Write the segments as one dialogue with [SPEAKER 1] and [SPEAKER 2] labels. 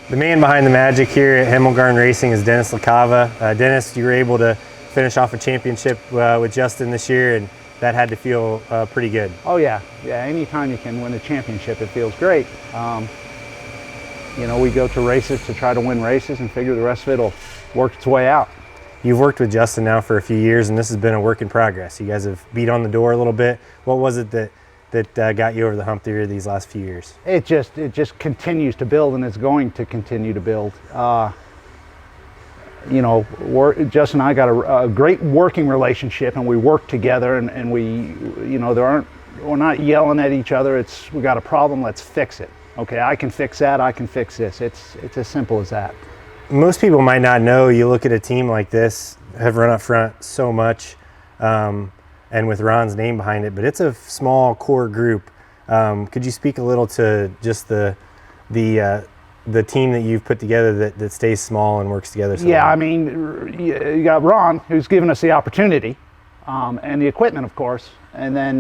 [SPEAKER 1] The man behind the magic here at Hemelgarn Racing is Dennis LaCava. Dennis, you were able to finish off a championship with Justin this year, and that had to feel pretty good.
[SPEAKER 2] Oh yeah, anytime you can win a championship, it feels great. You know, we go to races to try to win races and figure the rest of it will work its way out.
[SPEAKER 1] You've worked with Justin now for a few years, and this has been a work in progress. You guys have beat on the door a little bit. What was it that got you over the hump here these last few years?
[SPEAKER 2] It just continues to build, and it's going to continue to build. You know, Justin and I got a great working relationship, and we work together, and we, you know, we're not yelling at each other. We got a problem, let's fix it. Okay, I can fix that, I can fix this. It's as simple as that.
[SPEAKER 1] Most people might not know, you look at a team like this, have run up front so much, and with Ron's name behind it, but it's a small core group. Could you speak a little to just the team that you've put together that stays small and works together?
[SPEAKER 2] Yeah, I mean, you got Ron, who's given us the opportunity, and the equipment, of course, and then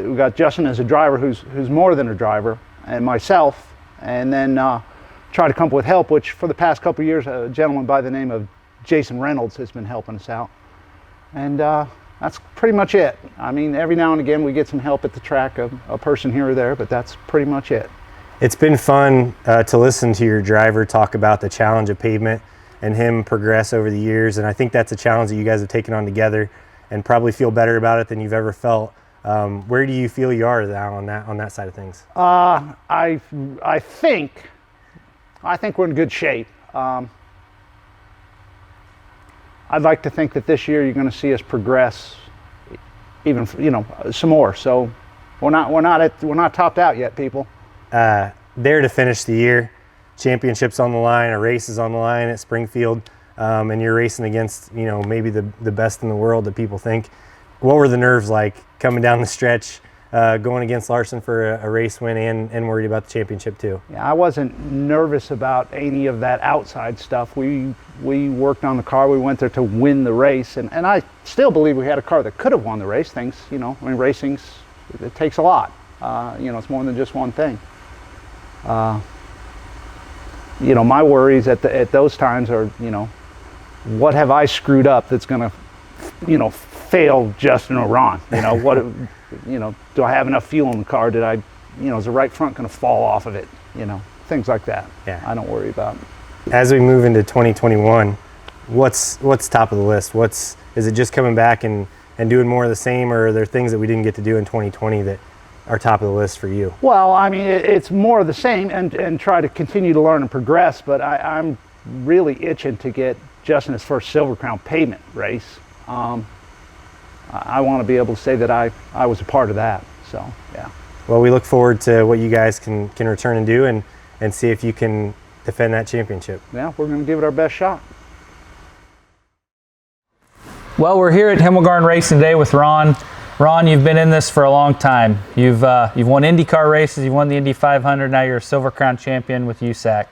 [SPEAKER 2] we got Justin as a driver, who's more than a driver, and myself, and then try to come up with help, which for the past couple of years, a gentleman by the name of Jason Reynolds has been helping us out, and that's pretty much it. I mean, every now and again we get some help at the track, a person here or there, but that's pretty much it.
[SPEAKER 1] It's been fun to listen to your driver talk about the challenge of pavement and him progress over the years, and I think that's a challenge that you guys have taken on together and probably feel better about it than you've ever felt. Where do you feel you are now on that side of things?
[SPEAKER 2] I think we're in good shape. I'd like to think that this year you're going to see us progress, even, you know, some more. So we're not topped out yet, people.
[SPEAKER 1] There to finish the year, championships on the line, a race is on the line at Springfield, and you're racing against, you know, maybe the best in the world that people think. What were the nerves like coming down the stretch, going against Larson for a race win and worried about the championship too?
[SPEAKER 2] Yeah, I wasn't nervous about any of that outside stuff. We worked on the car. We went there to win the race, and I still believe we had a car that could have won the race. Things, you know, I mean, it takes a lot. You know, it's more than just one thing. You know, my worries at those times are, you know, what have I screwed up that's going to, you know, fail Justin or Ron? You know, what, you know, do I have enough fuel in the car? Did I, you know, is the right front going to fall off of it? You know, things like that.
[SPEAKER 1] Yeah,
[SPEAKER 2] I don't worry about.
[SPEAKER 1] As we move into 2021, what's top of the list? Is it just coming back and doing more of the same, or are there things that we didn't get to do in 2020 that are top of the list for you?
[SPEAKER 2] Well, I mean, it's more of the same, and try to continue to learn and progress, but I'm really itching to get Justin his first Silver Crown pavement race. I want to be able to say that I was a part of that, so yeah.
[SPEAKER 1] Well, we look forward to what you guys can return and do, and see if you can defend that championship.
[SPEAKER 2] Yeah, we're going to give it our best shot.
[SPEAKER 3] Well, we're here at Hemelgarn Racing today with Ron. Ron, you've been in this for a long time. You've won IndyCar races, you've won the Indy 500, now you're a Silver Crown champion with USAC.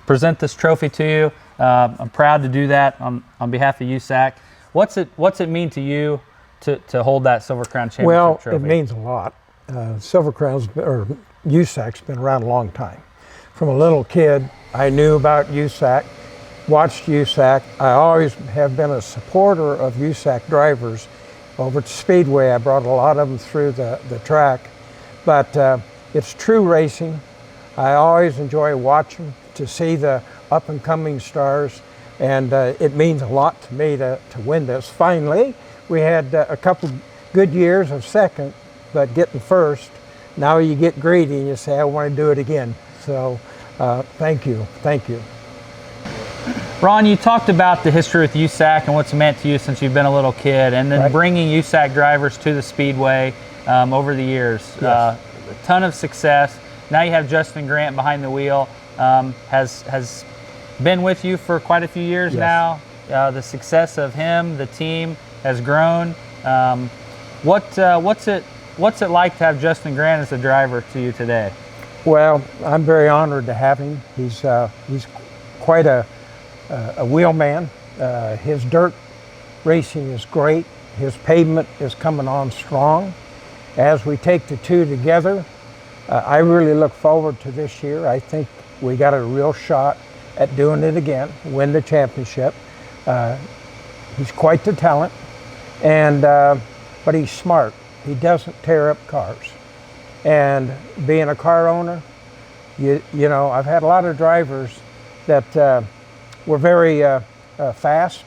[SPEAKER 3] Present this trophy to you. I'm proud to do that on behalf of USAC. What's it mean to you to hold that Silver Crown championship trophy?
[SPEAKER 4] Well, it means a lot. Silver Crown's, or USAC's been around a long time. From a little kid, I knew about USAC, watched USAC. I always have been a supporter of USAC drivers. Over at Speedway, I brought a lot of them through the track. But it's true racing. I always enjoy watching to see the up-and-coming stars, and it means a lot to me to win this. Finally, we had a couple good years of second, but getting first. Now you get greedy and you say, I want to do it again. So thank you.
[SPEAKER 3] Ron, you talked about the history with USAC and what's meant to you since you've been a little kid, and then bringing USAC drivers to the Speedway over the years.
[SPEAKER 4] Yes.
[SPEAKER 3] A ton of success. Now you have Justin Grant behind the wheel. Has been with you for quite a few years now. The success of him, the team has grown. What's it like to have Justin Grant as a driver to you today?
[SPEAKER 4] Well, I'm very honored to have him. He's quite a wheelman. His dirt racing is great. His pavement is coming on strong. As we take the two together, I really look forward to this year. I think we got a real shot at doing it again, win the championship. He's quite the talent, but he's smart. He doesn't tear up cars. And being a car owner, you know, I've had a lot of drivers that were very fast,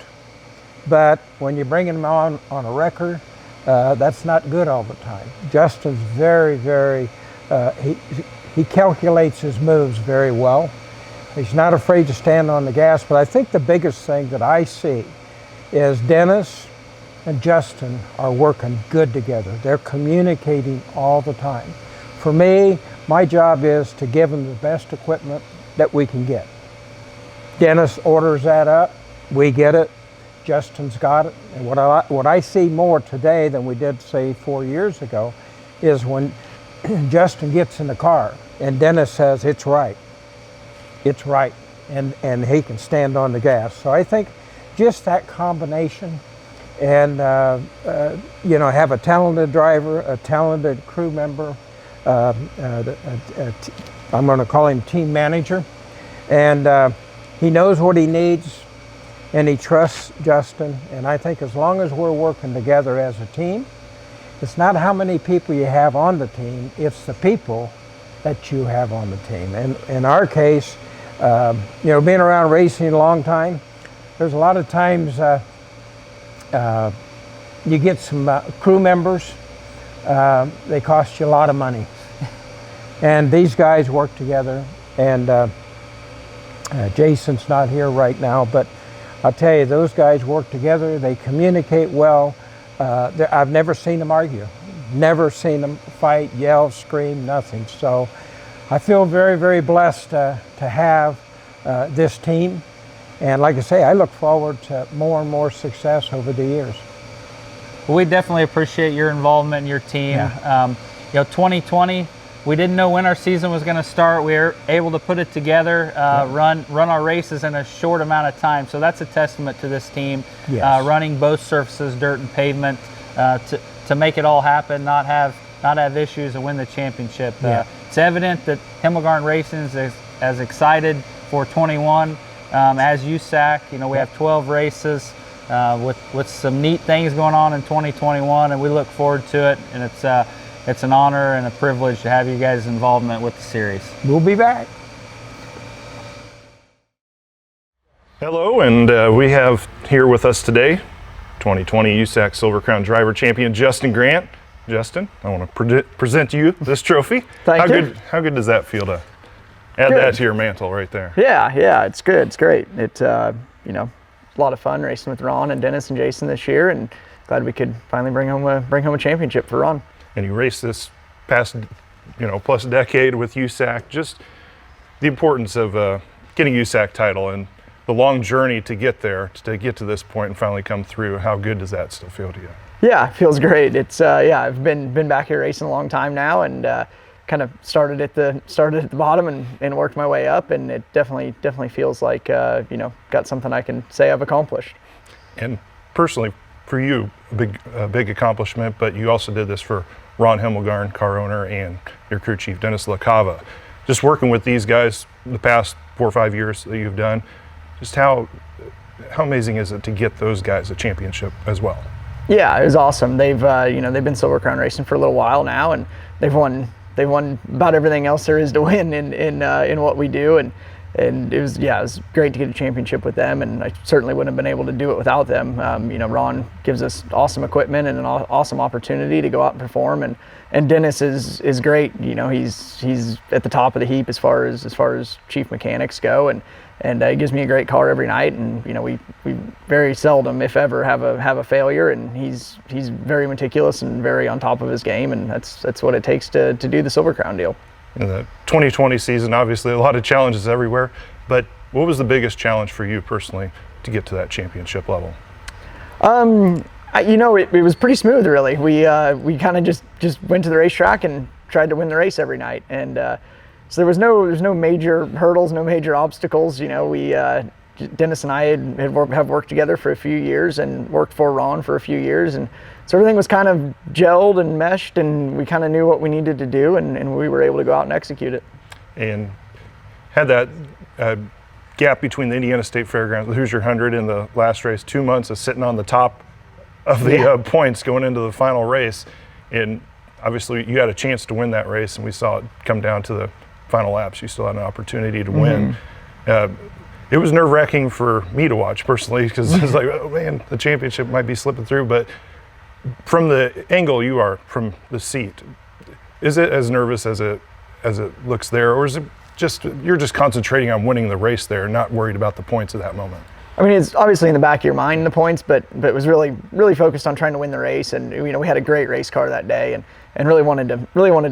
[SPEAKER 4] but when you bring them on a record, that's not good all the time. Justin's very, he calculates his moves very well. He's not afraid to stand on the gas, but I think the biggest thing that I see is Dennis and Justin are working good together. They're communicating all the time. For me, my job is to give them the best equipment that we can get. Dennis orders that up, we get it, Justin's got it. And what I see more today than we did, say, 4 years ago, is when Justin gets in the car and Dennis says, it's right, and he can stand on the gas. So I think just that combination, and you know, have a talented driver, a talented crew member, I'm going to call him team manager, and he knows what he needs, and he trusts Justin. And I think as long as we're working together as a team, it's not how many people you have on the team, it's the people that you have on the team. And in our case, you know, being around racing a long time, there's a lot of times you get some crew members, they cost you a lot of money. And these guys work together, and Jason's not here right now, but I'll tell you, those guys work together, they communicate well. I've never seen them argue, never seen them fight, yell, scream, nothing. So I feel very blessed to have this team. And like I say, I look forward to more and more success over the years.
[SPEAKER 3] Well, we definitely appreciate your involvement in your team.
[SPEAKER 4] Yeah.
[SPEAKER 3] You know, 2020, we didn't know when our season was going to start. We were able to put it together, run our races in a short amount of time. So that's a testament to this team,
[SPEAKER 4] Yes.
[SPEAKER 3] running both surfaces, dirt and pavement, to make it all happen, not have issues and win the championship.
[SPEAKER 4] Yeah.
[SPEAKER 3] It's evident that Hemelgarn Racing is as excited for 21 as USAC. You know, we have 12 races with some neat things going on in 2021, and we look forward to it. And it's an honor and a privilege to have you guys' involvement with the series.
[SPEAKER 4] We'll be back.
[SPEAKER 5] Hello, and we have here with us today 2020 USAC Silver Crown driver champion Justin Grant. Justin, I want to present you this trophy.
[SPEAKER 6] Thank you.
[SPEAKER 5] How good does that feel to add that to your mantle right there?
[SPEAKER 6] Yeah, it's good. It's great. It's you know, a lot of fun racing with Ron and Dennis and Jason this year, and glad we could finally bring home a championship for Ron.
[SPEAKER 5] And you raced this past, you know, plus decade with USAC. Just the importance of getting USAC title and the long journey to get there, to get to this point and finally come through. How good does that still feel to you?
[SPEAKER 6] Yeah, it feels great. It's I've been back here racing a long time now, and kind of started at the bottom and worked my way up, and it definitely feels like you know, got something I can say I've accomplished.
[SPEAKER 5] And personally, for you, a big accomplishment, but you also did this for Ron Hemelgarn, car owner, and your crew chief, Dennis LaCava. Just working with these guys the past 4 or 5 years that you've done, just how amazing is it to get those guys a championship as well?
[SPEAKER 6] Yeah, it was awesome. They've you know, they've been Silver Crown racing for a little while now, and they've won about everything else there is to win in what we do, and it was great to get a championship with them, and I certainly wouldn't have been able to do it without them. You know, Ron gives us awesome equipment and an awesome opportunity to go out and perform, and Dennis is great. You know, he's at the top of the heap as far as chief mechanics go, and he gives me a great car every night, and you know, we very seldom, if ever, have a failure, and he's very meticulous and very on top of his game, and that's what it takes to do the Silver Crown deal.
[SPEAKER 5] In the 2020 season, obviously a lot of challenges everywhere, but what was the biggest challenge for you personally to get to that championship level?
[SPEAKER 6] You know, it was pretty smooth, really. We kind of just went to the racetrack and tried to win the race every night, and so there's no major hurdles, no major obstacles. You know, Dennis and I have worked together for a few years and worked for Ron for a few years, and so everything was kind of gelled and meshed, and we kind of knew what we needed to do, and we were able to go out and execute it.
[SPEAKER 5] And had that gap between the Indiana State Fairgrounds, the Hoosier 100, and the last race, 2 months of sitting on the top of the points going into the final race. And obviously you had a chance to win that race, and we saw it come down to the final laps. You still had an opportunity to win. It was nerve-wracking for me to watch personally, because it's like, oh man, the championship might be slipping through. But from the angle you are, from the seat, is it as nervous as it looks there, or is it just you're just concentrating on winning the race there, not worried about the points at that moment?
[SPEAKER 6] I mean, it's obviously in the back of your mind, the points, but it was really focused on trying to win the race. And we had a great race car that day, and really wanted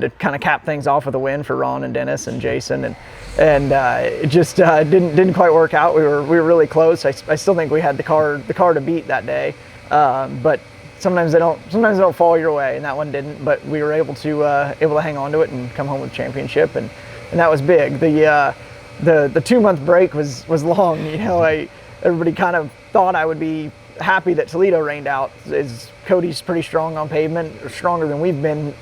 [SPEAKER 6] to kind of cap things off with a win for Ron and Dennis and Jason, and it just didn't quite work out. We were really close. I still think we had the car to beat that day, but sometimes they don't fall your way, and that one didn't. But we were able to hang on to it and come home with a championship, and that was big. The 2-month break was long. Everybody kind of thought I would be happy that Toledo rained out. Cody's pretty strong on pavement, or stronger than we've been,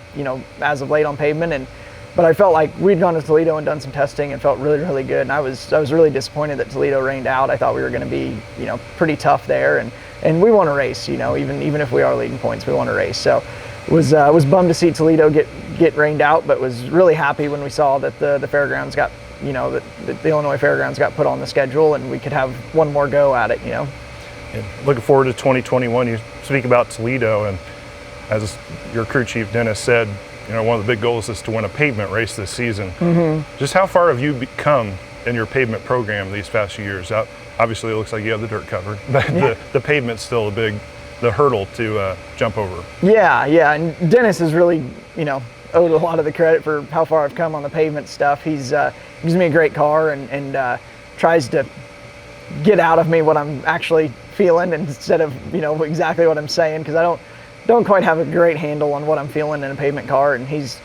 [SPEAKER 6] as of late on pavement. But I felt like we'd gone to Toledo and done some testing and felt really, really good. And I was really disappointed that Toledo rained out. I thought we were going to be, pretty tough there, and we want to race. Even if we are leading points, we want to race. So was bummed to see Toledo get rained out, but was really happy when we saw that the fairgrounds got, that the Illinois Fairgrounds got put on the schedule, and we could have one more go at it.
[SPEAKER 5] And looking forward to 2021. You speak about Toledo, and as your crew chief Dennis said, one of the big goals is to win a pavement race this season. Just how far have you come in your pavement program these past few years? Obviously, it looks like you have the dirt covered, but the pavement's still the hurdle to jump over. Yeah,
[SPEAKER 6] and Dennis is really, owed a lot of the credit for how far I've come on the pavement stuff. He's gives me a great car and tries to get out of me what I'm actually feeling instead of exactly what I'm saying, because I don't quite have a great handle on what I'm feeling in a pavement car, and he's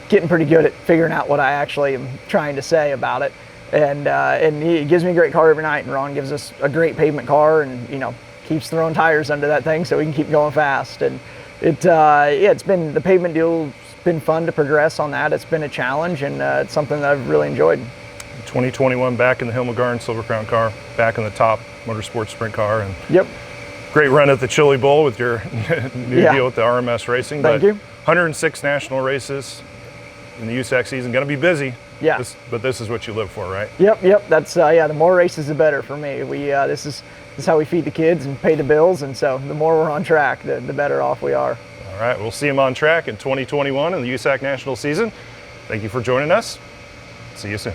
[SPEAKER 6] getting pretty good at figuring out what I actually am trying to say about it, and he gives me a great car every night, and Ron gives us a great pavement car, and keeps throwing tires under that thing so we can keep going fast. And it's been, the pavement deal's been fun to progress on that. It's been a challenge, and it's something that I've really enjoyed.
[SPEAKER 5] 2021 back in the Hemelgarn Silver Crown car, back in the top motorsports sprint car, and great run at the Chili Bowl with your new deal with the RMS Racing.
[SPEAKER 6] Thank you. 106
[SPEAKER 5] national races in the USAC season. Going to be busy.
[SPEAKER 6] Yeah.
[SPEAKER 5] But this is what you live for, right?
[SPEAKER 6] Yep. That's the more races, the better for me. This is how we feed the kids and pay the bills, and so the more we're on track, the better off we are.
[SPEAKER 5] All right, we'll see them on track in 2021 in the USAC national season. Thank you for joining us. See you soon.